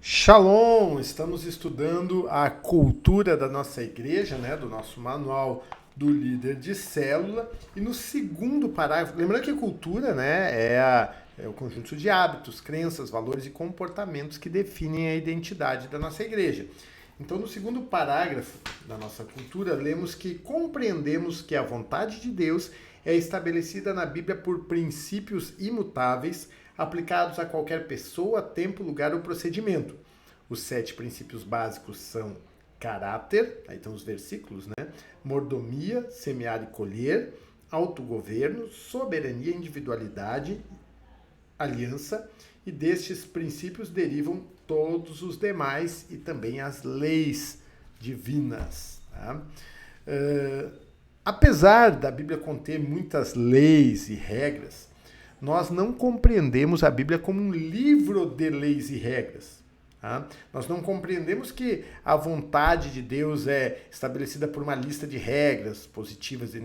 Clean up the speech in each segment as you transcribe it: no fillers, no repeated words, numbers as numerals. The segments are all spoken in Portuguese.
Shalom! Estamos estudando a cultura da nossa igreja, né, do nosso manual do líder de célula. E no segundo parágrafo, lembrando que a cultura, né, é o conjunto de hábitos, crenças, valores e comportamentos que definem a identidade da nossa igreja. Então, no segundo parágrafo da nossa cultura, lemos que compreendemos que a vontade de Deus é estabelecida na Bíblia por princípios imutáveis, aplicados a qualquer pessoa, tempo, lugar ou procedimento. Os 7 princípios básicos são caráter, aí estão os versículos, né? Mordomia, semear e colher, autogoverno, soberania, individualidade, aliança, e destes princípios derivam todos os demais e também as leis divinas. Tá? Apesar da Bíblia conter muitas leis e regras, nós não compreendemos a Bíblia como um livro de leis e regras. Tá? Nós não compreendemos que a vontade de Deus é estabelecida por uma lista de regras positivas e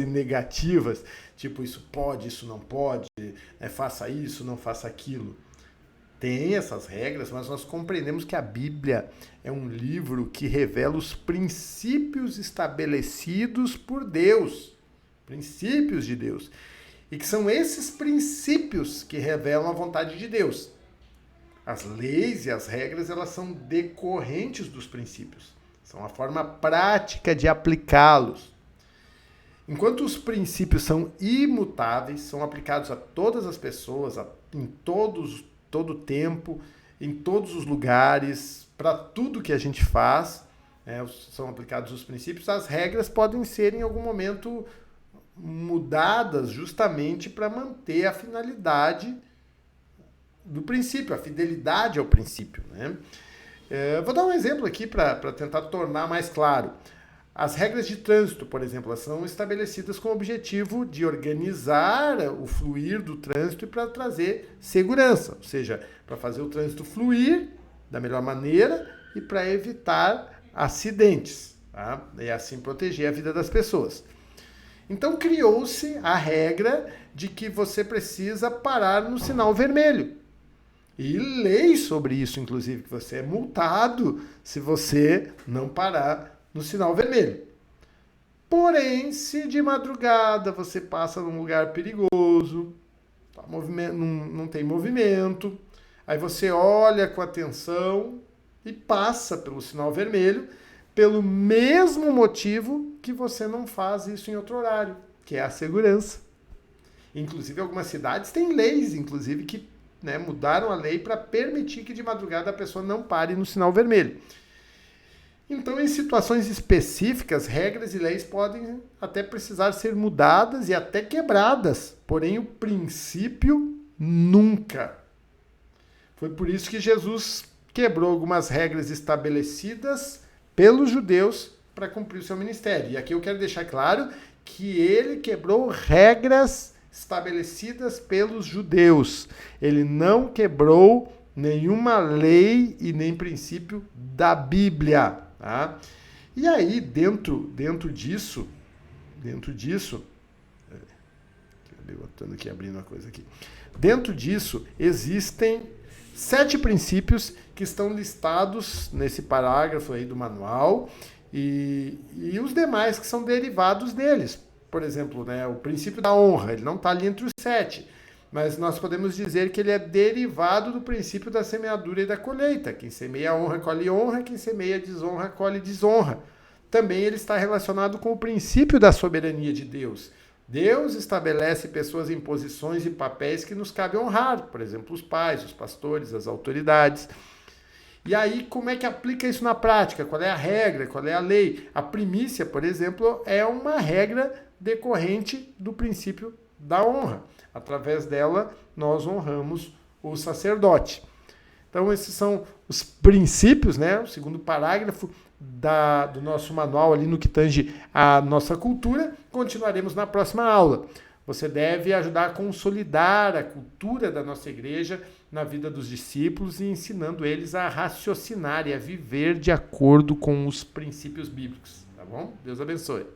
negativas, tipo isso pode, isso não pode, faça isso, não faça aquilo. Tem essas regras, mas nós compreendemos que a Bíblia é um livro que revela os princípios estabelecidos por Deus. Princípios de Deus. E que são esses princípios que revelam a vontade de Deus. As leis e as regras, elas são decorrentes dos princípios. São a forma prática de aplicá-los. Enquanto os princípios são imutáveis, são aplicados a todas as pessoas, em todo tempo, em todos os lugares, para tudo que a gente faz, são aplicados os princípios, as regras podem ser em algum momento mudadas justamente para manter a finalidade do princípio, a fidelidade ao princípio. Né? Vou dar um exemplo aqui para tentar tornar mais claro. As regras de trânsito, por exemplo, elas são estabelecidas com o objetivo de organizar o fluir do trânsito e para trazer segurança, ou seja, para fazer o trânsito fluir da melhor maneira e para evitar acidentes, tá? E assim proteger a vida das pessoas. Então criou-se a regra de que você precisa parar no sinal vermelho. E leis sobre isso, inclusive, que você é multado se você não parar no sinal vermelho. Porém, se de madrugada você passa num lugar perigoso, não tem movimento, aí você olha com atenção e passa pelo sinal vermelho, pelo mesmo motivo que você não faz isso em outro horário, que é a segurança. Inclusive, algumas cidades têm leis, inclusive, que mudaram a lei para permitir que de madrugada a pessoa não pare no sinal vermelho. Então, em situações específicas, regras e leis podem até precisar ser mudadas e até quebradas, porém o princípio nunca. Foi por isso que Jesus quebrou algumas regras estabelecidas pelos judeus para cumprir o seu ministério. E aqui eu quero deixar claro que ele quebrou regras estabelecidas pelos judeus. Ele não quebrou nenhuma lei e nem princípio da Bíblia. Tá? E aí, dentro disso, abrindo uma coisa aqui. Dentro disso, existem 7 princípios que estão listados nesse parágrafo aí do manual e os demais que são derivados deles. Por exemplo, o princípio da honra, ele não está ali entre os 7, mas nós podemos dizer que ele é derivado do princípio da semeadura e da colheita. Quem semeia honra, colhe honra, quem semeia desonra, colhe desonra. Também ele está relacionado com o princípio da soberania de Deus. Deus estabelece pessoas em posições e papéis que nos cabe honrar, por exemplo, os pais, os pastores, as autoridades. E aí, como é que aplica isso na prática? Qual é a regra? Qual é a lei? A primícia, por exemplo, é uma regra decorrente do princípio da honra. Através dela, nós honramos o sacerdote. Então, esses são os princípios, o segundo parágrafo do nosso manual ali no que tange a nossa cultura. Continuaremos na próxima aula. Você deve ajudar a consolidar a cultura da nossa igreja na vida dos discípulos e ensinando eles a raciocinar e a viver de acordo com os princípios bíblicos. Tá bom? Deus abençoe.